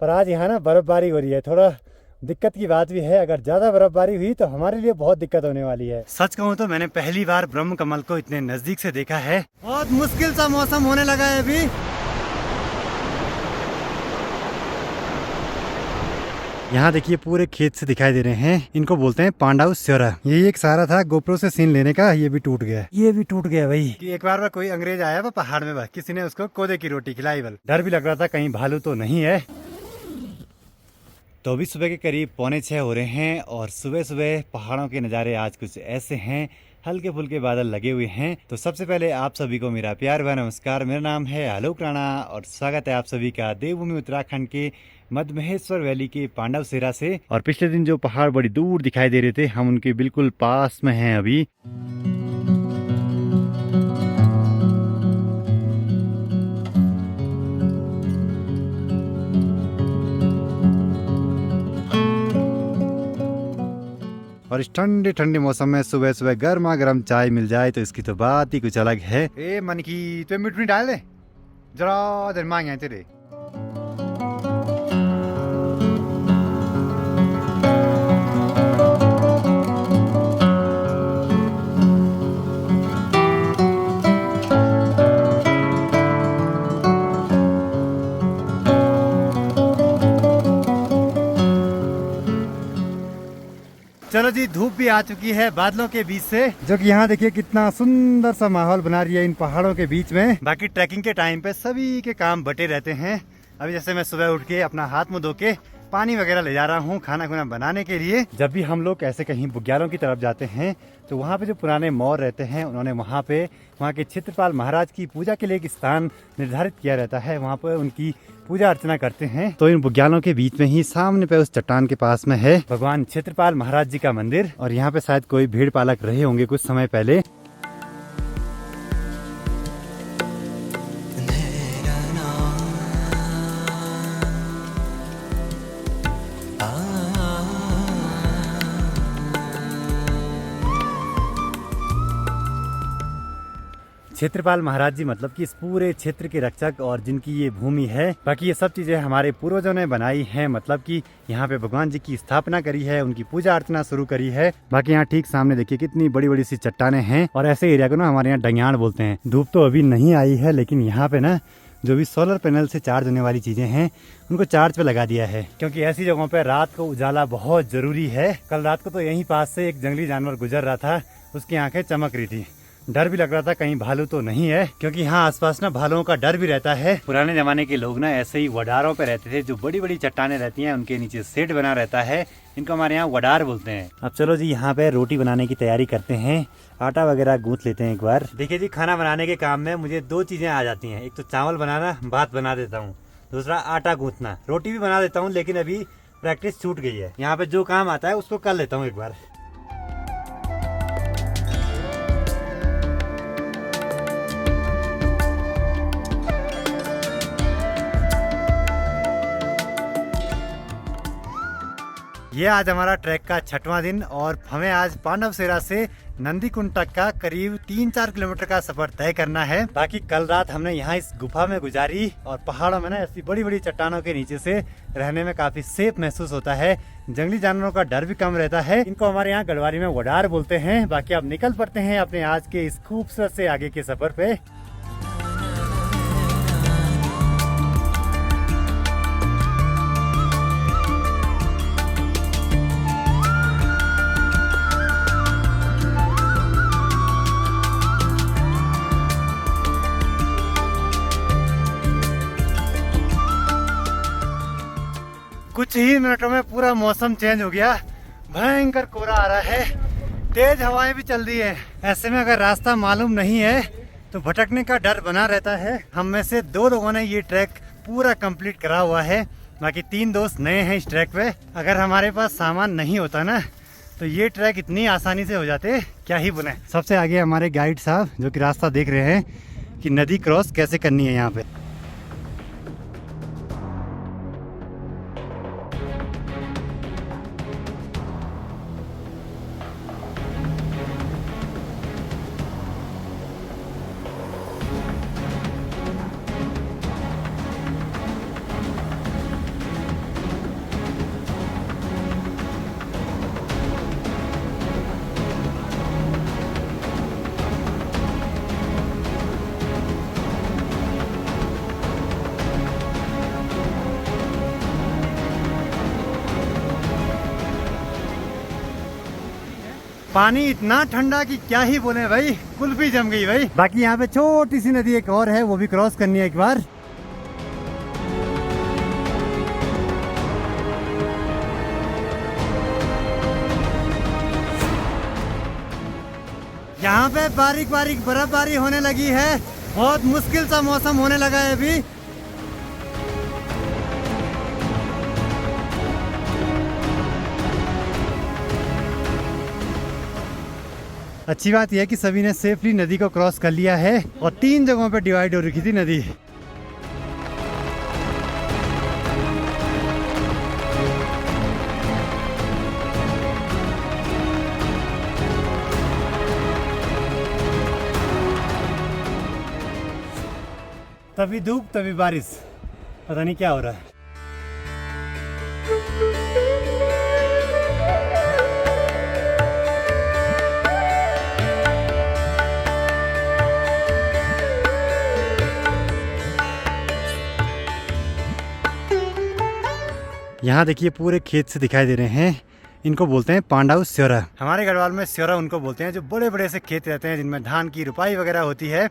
पर आज यहाँ ना बर्फबारी हो रही है, थोड़ा दिक्कत की बात भी है। अगर ज्यादा बर्फबारी हुई तो हमारे लिए बहुत दिक्कत होने वाली है। सच कहूँ तो मैंने पहली बार ब्रह्म कमल को इतने नजदीक से देखा है। बहुत मुश्किल सा मौसम होने लगा है अभी। यहाँ देखिए पूरे खेत से दिखाई दे रहे हैं, इनको बोलते हैं पांडाउ स्योरा। यही एक सहारा था गोप्रो से सीन लेने का, ये भी टूट गया। ये भी टूट गया भाई। कि एक बार कोई अंग्रेज आया वो पहाड़ में, किसी ने उसको कोदे की रोटी खिलाई। बल डर भी लग रहा था कहीं भालू तो नहीं है। तो अभी सुबह के करीब 5:45 हो रहे हैं और सुबह सुबह पहाड़ों के नज़ारे आज कुछ ऐसे हैं, हल्के फुल्के बादल लगे हुए हैं। तो सबसे पहले आप सभी को मेरा प्यार भरा नमस्कार। मेरा नाम है आलोक राणा और स्वागत है आप सभी का देवभूमि उत्तराखंड के मध्य महेश्वर वैली के पांडव सेरा से। और पिछले दिन जो पहाड़ बड़ी दूर दिखाई दे रहे थे, हम उनके बिल्कुल पास में हैं अभी। और इस ठंडे ठंडे मौसम में सुबह सुबह गर्मा गर्म चाय मिल जाए तो इसकी तो बात ही कुछ अलग है। ए मन की तो मिट डाल दे जरा देर मांगे तेरे। चलो जी, धूप भी आ चुकी है बादलों के बीच से, जो कि यहाँ देखिए कितना सुंदर सा माहौल बना रही है इन पहाड़ों के बीच में। बाकी ट्रैकिंग के टाइम पे सभी के काम बटे रहते हैं। अभी जैसे मैं सुबह उठ के अपना हाथ मुंह धो के पानी वगैरह ले जा रहा हूँ खाना खुना बनाने के लिए। जब भी हम लोग ऐसे कहीं बुग्यालों की तरफ जाते हैं तो वहाँ पे जो पुराने मौर्य रहते हैं, उन्होंने वहाँ के क्षेत्रपाल महाराज की पूजा के लिए एक स्थान निर्धारित किया रहता है। वहाँ पर उनकी पूजा अर्चना करते हैं। तो इन बुग्यालों के बीच में ही सामने पे उस चट्टान के पास में है भगवान क्षेत्रपाल महाराज जी का मंदिर। और यहाँ पे शायद कोई भेड़ पालक रहे होंगे कुछ समय पहले। क्षेत्रपाल महाराज जी मतलब कि इस पूरे क्षेत्र के रक्षक और जिनकी ये भूमि है। बाकी ये सब चीजें हमारे पूर्वजों ने बनाई हैं, मतलब कि यहाँ पे भगवान जी की स्थापना करी है, उनकी पूजा अर्चना शुरू करी है। बाकी यहाँ ठीक सामने देखिए कितनी बड़ी बड़ी सी चट्टाने हैं। और ऐसे एरिया को ना हमारे यहाँ डंग्याण बोलते हैं। धूप तो अभी नहीं आई है, लेकिन यहाँ पे ना जो भी सोलर पैनल से चार्ज होने वाली चीजें हैं उनको चार्ज पे लगा दिया है, क्योंकि ऐसी जगहों पे रात को उजाला बहुत जरूरी है। कल रात को तो यहीं पास से एक जंगली जानवर गुजर रहा था, उसकी आंखें चमक रही थी। डर भी लग रहा था कहीं भालू तो नहीं है, क्योंकि यहाँ आसपास ना भालुओं का डर भी रहता है। पुराने जमाने के लोग ना ऐसे ही वडारों पे रहते थे, जो बड़ी बड़ी चट्टाने रहती हैं उनके नीचे शेड बना रहता है। इनको हमारे यहाँ वडार बोलते हैं। अब चलो जी, यहाँ पे रोटी बनाने की तैयारी करते हैं। आटा वगैरह गूंथ लेते हैं एक बार। देखिए जी, खाना बनाने के काम में मुझे 2 चीजें आ जाती हैं। एक तो चावल बनाना, भात बना देता हूँ। दूसरा आटा गूंथना। रोटी भी बना देता हूँ, लेकिन अभी प्रैक्टिस छूट गई है। यहाँ पे जो काम आता है उसको कर लेता हूँ एक बार। ये आज हमारा ट्रैक का 6वां दिन और हमें आज पांडव सेरा से नंदी कुंड तक का करीब 3-4 किलोमीटर का सफर तय करना है। बाकी कल रात हमने यहाँ इस गुफा में गुजारी और पहाड़ों में ना ऐसी बड़ी बड़ी चट्टानों के नीचे से रहने में काफी सेफ महसूस होता है। जंगली जानवरों का डर भी कम रहता है। इनको हमारे यहाँ गढ़वाली में वडार बोलते हैं। बाकी अब निकल पड़ते हैं अपने आज के इस खूबसूरत से आगे के सफर पे। कुछ ही मिनटों में पूरा मौसम चेंज हो गया, भयंकर कोहरा आ रहा है, तेज हवाएं भी चल रही है। ऐसे में अगर रास्ता मालूम नहीं है तो भटकने का डर बना रहता है। हम में से 2 लोगों ने ये ट्रैक पूरा कंप्लीट करा हुआ है, बाकी 3 दोस्त नए हैं इस ट्रैक पे। अगर हमारे पास सामान नहीं होता ना तो ये ट्रैक इतनी आसानी से हो जाते, क्या ही बोले। सबसे आगे हमारे गाइड साहब जो कि रास्ता देख रहे हैं कि नदी क्रॉस कैसे करनी है यहाँ पे। पानी इतना ठंडा कि क्या ही बोले भाई, कुल्फी जम गई भाई। बाकी यहाँ पे छोटी सी नदी एक और है, वो भी क्रॉस करनी है एक बार। यहाँ पे बारीक बारीक बर्फबारी होने लगी है, बहुत मुश्किल सा मौसम होने लगा है अभी। अच्छी बात यह है कि सभी ने सेफली नदी को क्रॉस कर लिया है और 3 जगहों पे डिवाइड हो रखी थी नदी। तभी धूप तभी बारिश, पता नहीं क्या हो रहा है। यहाँ देखिए पूरे खेत से दिखाई दे रहे हैं, इनको बोलते हैं पांडाउ स्योरा। हमारे गढ़वाल में स्योरा उनको बोलते हैं जो बड़े बड़े से खेत रहते हैं जिनमें धान की रुपाई वगैरह होती है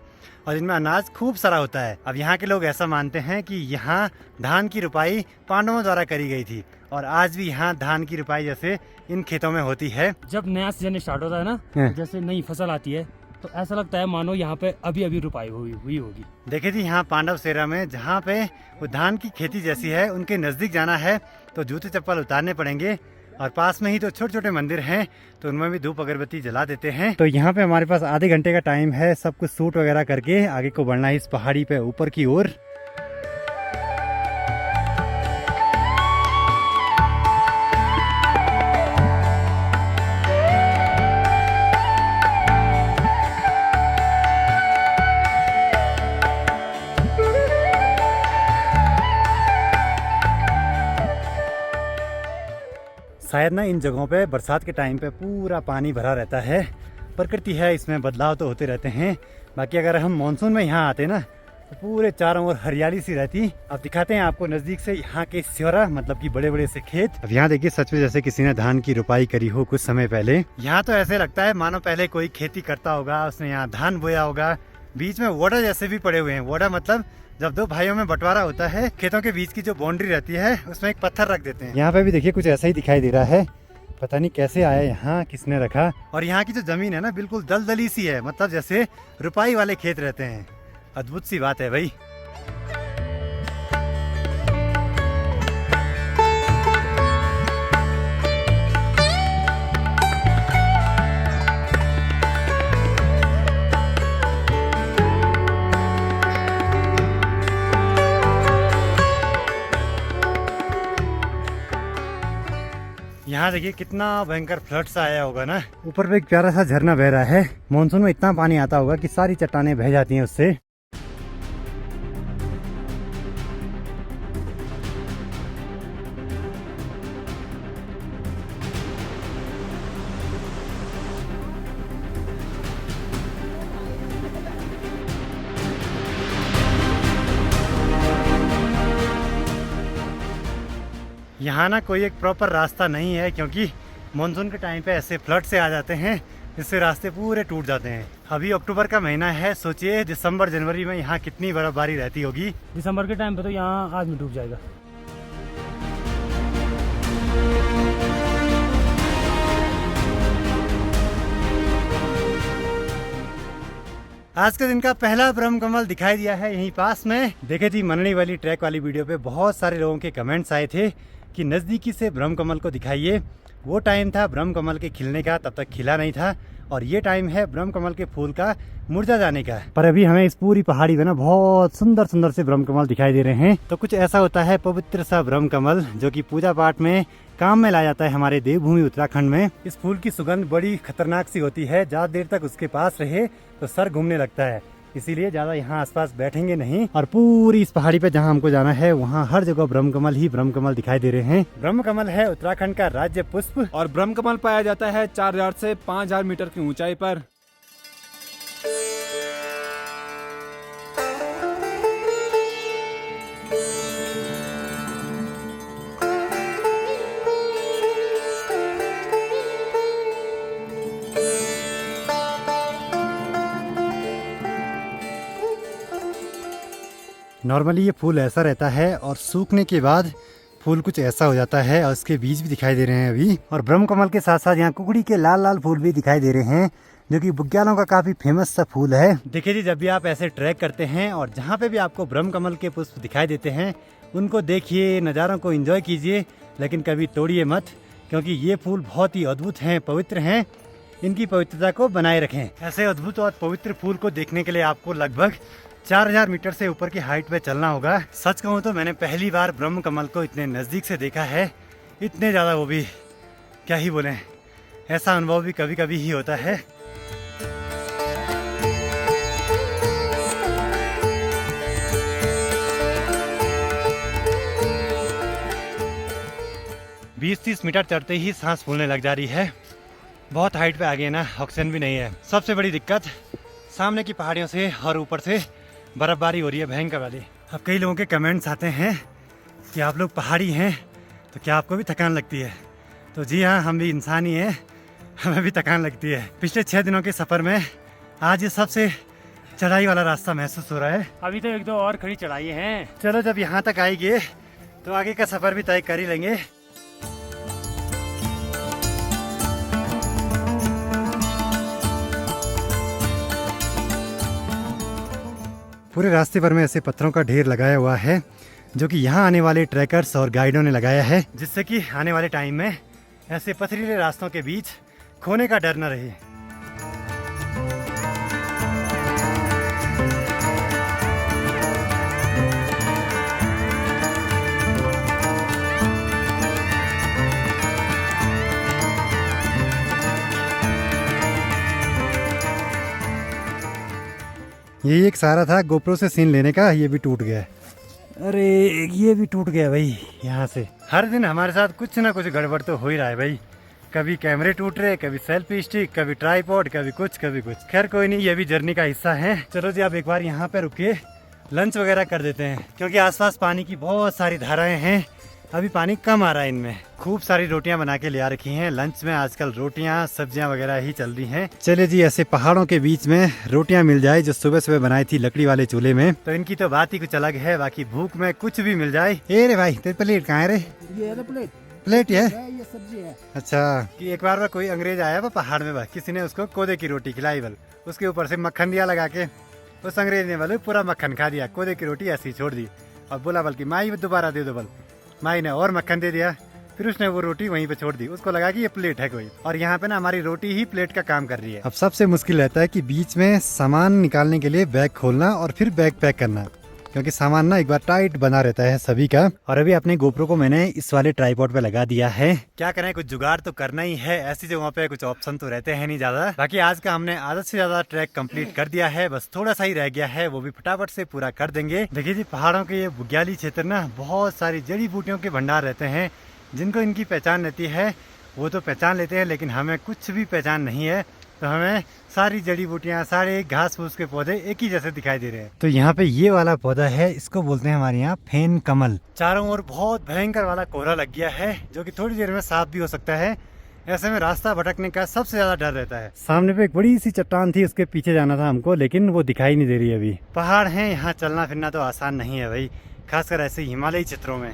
और जिनमें अनाज खूब सारा होता है। अब यहाँ के लोग ऐसा मानते हैं कि यहाँ धान की रुपाई पांडवों द्वारा करी गई थी और आज भी यहाँ धान की रुपाई जैसे इन खेतों में होती है। जब नया सीजन स्टार्ट होता है ना, जैसे नई फसल आती है तो ऐसा लगता है मानो यहाँ पे अभी अभी रुपाई हुई होगी। देखिए जी, यहाँ पांडव सेरा में जहाँ पे वो धान की खेती जैसी है उनके नजदीक जाना है तो जूते चप्पल उतारने पड़ेंगे और पास में ही तो छोटे छोटे मंदिर हैं तो उनमें भी धूप अगरबत्ती जला देते हैं। तो यहाँ पे हमारे पास आधे घंटे का टाइम है सब कुछ शूट वगैरह करके आगे को बढ़ना है इस पहाड़ी पे ऊपर की ओर। शायद ना इन जगहों पे बरसात के टाइम पे पूरा पानी भरा रहता है। प्रकृति है, इसमें बदलाव तो होते रहते हैं। बाकी अगर हम मानसून में यहाँ आते ना तो पूरे चारों ओर हरियाली सी रहती। अब दिखाते हैं आपको नजदीक से यहाँ के स्योरा, मतलब कि बड़े बड़े से खेत। अब यहाँ देखिए सच में जैसे किसी ने धान की रुपाई करी हो कुछ समय पहले। यहाँ तो ऐसे लगता है मानो पहले कोई खेती करता होगा, उसने यहाँ धान बोया होगा। बीच में वोडा जैसे भी पड़े हुए हैं। वोडा मतलब जब दो भाइयों में बंटवारा होता है, खेतों के बीच की जो बाउंड्री रहती है उसमें एक पत्थर रख देते हैं। यहाँ पे भी देखिए कुछ ऐसा ही दिखाई दे रहा है, पता नहीं कैसे आया यहाँ, किसने रखा। और यहाँ की जो जमीन है ना बिल्कुल दलदली सी है, मतलब जैसे रुपाई वाले खेत रहते हैं। अद्भुत सी बात है भाई। यहाँ देखिए कितना भयंकर फ्लड सा आया होगा ना। ऊपर पे एक प्यारा सा झरना बह रहा है। मानसून में इतना पानी आता होगा कि सारी चट्टानें बह जाती हैं उससे। यहाँ ना कोई एक प्रॉपर रास्ता नहीं है क्योंकि मानसून के टाइम पे ऐसे फ्लड से आ जाते हैं जिससे रास्ते पूरे टूट जाते हैं। अभी अक्टूबर का महीना है, सोचिए दिसंबर जनवरी में यहाँ कितनी बर्फबारी रहती होगी। दिसंबर के टाइम पे तो यहाँ आदमी डूब जाएगा। आज के दिन का पहला ब्रह्म कमल दिखाई दिया है यहीं पास में। देखे थी मननी वाली ट्रैक वाली वीडियो पे बहुत सारे लोगों के कमेंट्स आए थे कि नज़दीकी से ब्रह्म कमल को दिखाइए। वो टाइम था ब्रह्म कमल के खिलने का, तब तक खिला नहीं था, और ये टाइम है ब्रह्म कमल के फूल का मुरझा जाने का। पर अभी हमें इस पूरी पहाड़ी में ना बहुत सुंदर सुंदर से ब्रह्म कमल दिखाई दे रहे हैं। तो कुछ ऐसा होता है पवित्र सा ब्रह्म कमल जो कि पूजा पाठ में काम में लाया जाता है हमारे देवभूमि उत्तराखंड में। इस फूल की सुगंध बड़ी खतरनाक सी होती है, ज्यादा देर तक उसके पास रहे तो सर घूमने लगता है, इसीलिए ज्यादा यहाँ आसपास बैठेंगे नहीं। और पूरी इस पहाड़ी पे जहाँ हमको जाना है वहाँ हर जगह ब्रह्म कमल ही ब्रह्म कमल दिखाई दे रहे हैं। ब्रह्म कमल है उत्तराखंड का राज्य पुष्प और ब्रह्म कमल पाया जाता है 4000 से 5000 मीटर की ऊंचाई पर। नॉर्मली ये फूल ऐसा रहता है और सूखने के बाद फूल कुछ ऐसा हो जाता है और इसके बीज भी दिखाई दे रहे हैं अभी। और ब्रह्म कमल के साथ साथ यहाँ कुकड़ी के लाल लाल फूल भी दिखाई दे रहे हैं, जो कि बुग्यालों का काफी फेमस सा फूल है। देखिए जी, जब भी आप ऐसे ट्रैक करते हैं और जहाँ पे भी आपको ब्रह्म कमल के पुष्प दिखाई देते हैं, उनको देखिए, नज़ारों को एंजॉय कीजिए, लेकिन कभी तोड़िए मत, क्योंकि ये फूल बहुत ही अद्भुत हैं, पवित्र हैं। इनकी पवित्रता को बनाए रखें। ऐसे अद्भुत और पवित्र फूल को देखने के लिए आपको लगभग 4000 मीटर से ऊपर की हाइट पे चलना होगा। सच कहूँ तो मैंने पहली बार ब्रह्म कमल को इतने नज़दीक से देखा है, इतने ज़्यादा, वो भी क्या ही बोलें, ऐसा अनुभव भी कभी कभी ही होता है। बीस 30 मीटर चढ़ते ही सांस फूलने लग जा रही है। बहुत हाइट पे आ गए ना, ऑक्सीजन भी नहीं है। सबसे बड़ी दिक्कत सामने की पहाड़ियों से और ऊपर से बर्फबारी हो रही है भयंकर वाली। अब कई लोगों के कमेंट्स आते हैं कि आप लोग पहाड़ी हैं तो क्या आपको भी थकान लगती है? तो जी हाँ, हम भी इंसान ही हैं, हमें भी थकान लगती है। पिछले 6 दिनों के सफ़र में आज ये सबसे चढ़ाई वाला रास्ता महसूस हो रहा है। अभी तो 1-2 और खड़ी चढ़ाई हैं। चलो, जब यहाँ तक आएंगे तो आगे का सफ़र भी तय कर ही लेंगे। पूरे रास्ते भर में ऐसे पत्थरों का ढेर लगाया हुआ है, जो कि यहाँ आने वाले ट्रैकर्स और गाइडों ने लगाया है, जिससे कि आने वाले टाइम में ऐसे पथरीले रास्तों के बीच खोने का डर न रहे। यही एक सहारा था गोप्रो से सीन लेने का, ये भी टूट गया। अरे ये भी टूट गया भाई। यहाँ से हर दिन हमारे साथ कुछ ना कुछ गड़बड़ तो हो ही रहा है भाई। कभी कैमरे टूट रहे, कभी सेल्फी स्टिक, कभी ट्राइपॉड, कभी कुछ कभी कुछ। खैर कोई नहीं, ये भी जर्नी का हिस्सा है। चलो जी, अब एक बार यहाँ पे रुके लंच वगैरह कर देते हैं, क्योंकि आसपास पानी की बहुत सारी धाराएं हैं। अभी पानी कम आ रहा है इनमें। खूब सारी रोटियां बना के ले आ रखी हैं। लंच में आजकल रोटियां सब्जियां वगैरह ही चल रही हैं। चले जी, ऐसे पहाड़ों के बीच में रोटियां मिल जाए जो सुबह सुबह बनाई थी लकड़ी वाले चूल्हे में, तो इनकी तो बात ही कुछ अलग है। बाकी भूख में कुछ भी मिल जाए। ए रे भाई, तेरे प्लेट कहाँ है रे? ये प्लेट है? ये सब्जी है। अच्छा, कि एक बार कोई अंग्रेज आया वो पहाड़ में, किसी ने उसको कोदे की रोटी खिलाई, बल उसके ऊपर से मक्खन दिया लगा के। उस अंग्रेज ने बल पूरा मक्खन खा दिया, कोदे की रोटी ऐसी छोड़ दी और बोला बल्कि माई दोबारा दे दो। बल माई ने और मक्खन दे दिया, फिर उसने वो रोटी वहीं पे छोड़ दी। उसको लगा कि ये प्लेट है कोई, और यहाँ पे ना हमारी रोटी ही प्लेट का काम कर रही है। अब सबसे मुश्किल रहता है कि बीच में सामान निकालने के लिए बैग खोलना और फिर बैग पैक करना, क्योंकि सामान ना एक बार टाइट बना रहता है सभी का। और अभी अपने गोप्रो को मैंने इस वाले ट्राइपॉड पे लगा दिया है। क्या करें, कुछ जुगाड़ तो करना ही है। ऐसी जगहों पे कुछ ऑप्शन तो रहते हैं नहीं ज्यादा। बाकी आज का हमने आधे से ज्यादा ट्रैक कंप्लीट कर दिया है, बस थोड़ा सा ही रह गया है, वो भी फटाफट से पूरा कर देंगे। देखिए जी, पहाड़ों के ये बुग्याली क्षेत्र ना बहुत सारी जड़ी बूटियों के भंडार रहते हैं। जिनको इनकी पहचान रहती है वो तो पहचान लेते हैं, लेकिन हमें कुछ भी पहचान नहीं है। तो हमें सारी जड़ी बूटियां, सारे घास फूस के पौधे एक ही जैसे दिखाई दे रहे हैं। तो यहाँ पे ये वाला पौधा है, इसको बोलते हैं हमारे यहाँ फेन कमल। चारों ओर बहुत भयंकर वाला कोहरा लग गया है, जो कि थोड़ी देर में साफ भी हो सकता है। ऐसे में रास्ता भटकने का सबसे ज्यादा डर रहता है। सामने पे एक बड़ी सी चट्टान थी, उसके पीछे जाना था हमको, लेकिन वो दिखाई नहीं दे रही अभी। पहाड़ है, यहाँ चलना फिरना तो आसान नहीं है भाई, खासकर ऐसे हिमालयी क्षेत्रों में।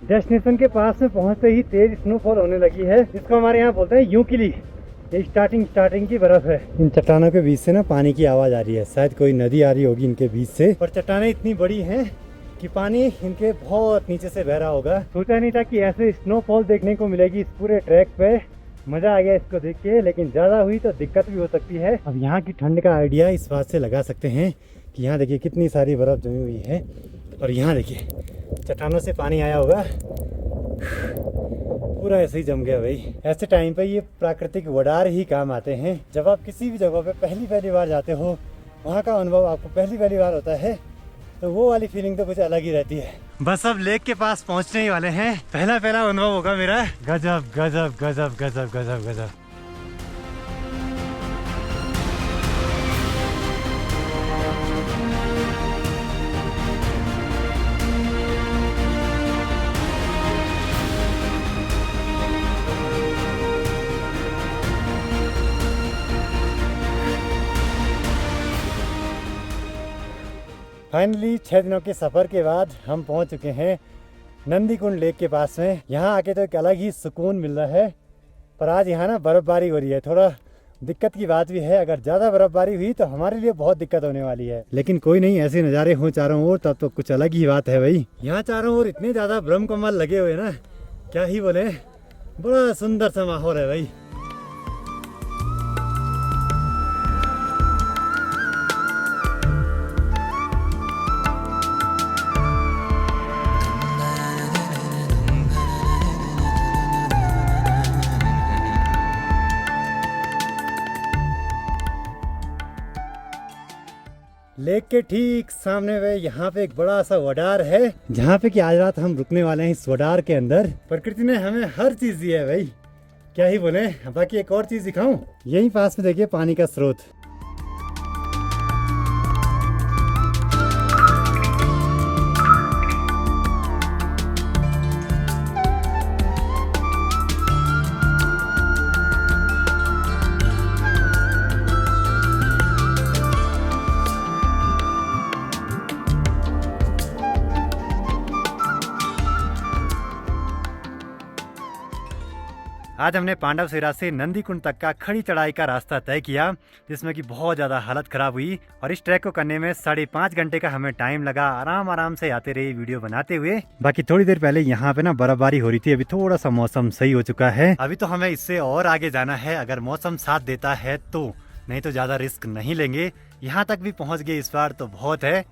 डेस्टिनेशन के पास में पहुंचते ही तेज स्नोफॉल होने लगी है, जिसको हमारे यहाँ बोलते हैं यूकिली। ये स्टार्टिंग की बर्फ है। इन चट्टानों के बीच से ना पानी की आवाज आ रही है, शायद कोई नदी आ रही होगी इनके बीच से। और चट्टानें इतनी बड़ी हैं कि पानी इनके बहुत नीचे से बह रहा होगा। सोचा नहीं था कि ऐसे स्नोफॉल देखने को मिलेगी इस पूरे ट्रैक पे। मजा आ गया इसको देख के, लेकिन ज्यादा हुई तो दिक्कत भी हो सकती है। अब यहाँ की ठंड का आइडिया इस बात से लगा सकते हैं कि यहाँ देखिए कितनी सारी बर्फ जमी हुई है, और यहाँ देखिए चट्टानों से पानी आया होगा, पूरा ऐसे ही जम गया भाई। ऐसे टाइम पे ये प्राकृतिक वडार ही काम आते हैं। जब आप किसी भी जगह पे पहली बार जाते हो, वहाँ का अनुभव आपको पहली बार होता है, तो वो वाली फीलिंग तो कुछ अलग ही रहती है। बस अब लेक के पास पहुंचने ही वाले हैं। पहला अनुभव होगा मेरा। गजब गजब गजब गजब गजब गजब। फाइनली 6 दिनों के सफ़र के बाद हम पहुंच चुके हैं नंदीकुंड लेक के पास में। यहाँ आके तो एक अलग ही सुकून मिल रहा है। पर आज यहाँ ना बर्फ़बारी हो रही है, थोड़ा दिक्कत की बात भी है। अगर ज़्यादा बर्फ़बारी हुई तो हमारे लिए बहुत दिक्कत होने वाली है। लेकिन कोई नहीं, ऐसे नज़ारे हों चारों ओर तब तो कुछ अलग ही बात है भाई। यहाँ चारों ओर इतने ज़्यादा ब्रह्म कमल लगे हुए ना, क्या ही बोले, बड़ा सुंदर सा माहौल है भाई। लेक के ठीक सामने में यहाँ पे एक बड़ा सा वडार है, जहाँ पे कि आज रात हम रुकने वाले हैं इस वडार के अंदर। प्रकृति ने हमें हर चीज दी है भाई, क्या ही बोले। बाकी एक और चीज दिखाऊं, यहीं पास में देखिए पानी का स्रोत। आज हमने पांडव सिरा से नंदीकुंड तक का खड़ी चढ़ाई का रास्ता तय किया, जिसमें कि बहुत ज़्यादा हालत खराब हुई। और इस ट्रैक को करने में 5.5 घंटे का हमें टाइम लगा। आराम से आते रहे वीडियो बनाते हुए। बाकी थोड़ी देर पहले यहाँ पे ना बर्फबारी हो रही थी, अभी थोड़ा सा मौसम सही हो चुका है। अभी तो हमें इससे और आगे जाना है, अगर मौसम साथ देता है तो, नहीं तो ज़्यादा रिस्क नहीं लेंगे। यहाँ तक भी पहुँच गए इस बार तो बहुत है।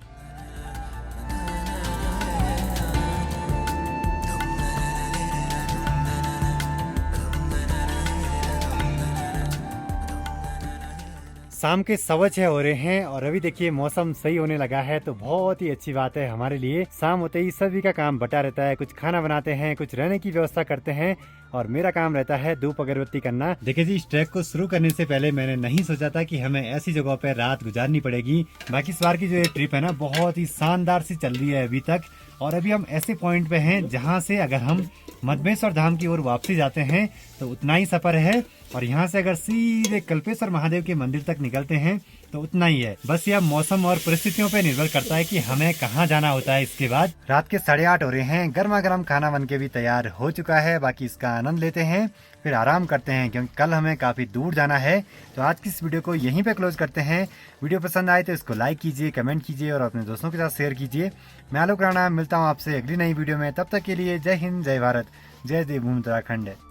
शाम के 6:15 हो रहे हैं और अभी देखिए मौसम सही होने लगा है, तो बहुत ही अच्छी बात है हमारे लिए। शाम होते ही सभी का काम बटा रहता है, कुछ खाना बनाते हैं, कुछ रहने की व्यवस्था करते हैं, और मेरा काम रहता है धूप अगरबत्ती करना। देखिए जी, इस ट्रैक को शुरू करने से पहले मैंने नहीं सोचा था कि हमें ऐसी जगहों पर रात गुजारनी पड़ेगी। बाकी इस बार की जो ये ट्रिप है ना, बहुत ही शानदार सी चल रही है अभी तक। और अभी हम ऐसे पॉइंट पे हैं जहाँ से अगर हम मधमेश्वर धाम की ओर वापसी जाते हैं तो उतना ही सफर है, और यहाँ से अगर सीधे कल्पेश्वर महादेव के मंदिर तक निकलते हैं तो उतना ही है। बस यह मौसम और परिस्थितियों पे निर्भर करता है कि हमें कहाँ जाना होता है। इसके बाद रात के 8:30 हो रहे हैं, गर्मा गर्म खाना बन के भी तैयार हो चुका है। बाकी इसका आनंद लेते हैं, फिर आराम करते हैं, क्योंकि कल हमें काफी दूर जाना है। तो आज की इस वीडियो को यहीं पे क्लोज करते हैं। वीडियो पसंद आए तो इसको लाइक कीजिए, कमेंट कीजिए और अपने दोस्तों के साथ शेयर कीजिए। मैं आलोक राणा मिलता हूँ आपसे अगली नई वीडियो में। तब तक के लिए जय हिंद, जय भारत, जय देवभूमि उत्तराखंड।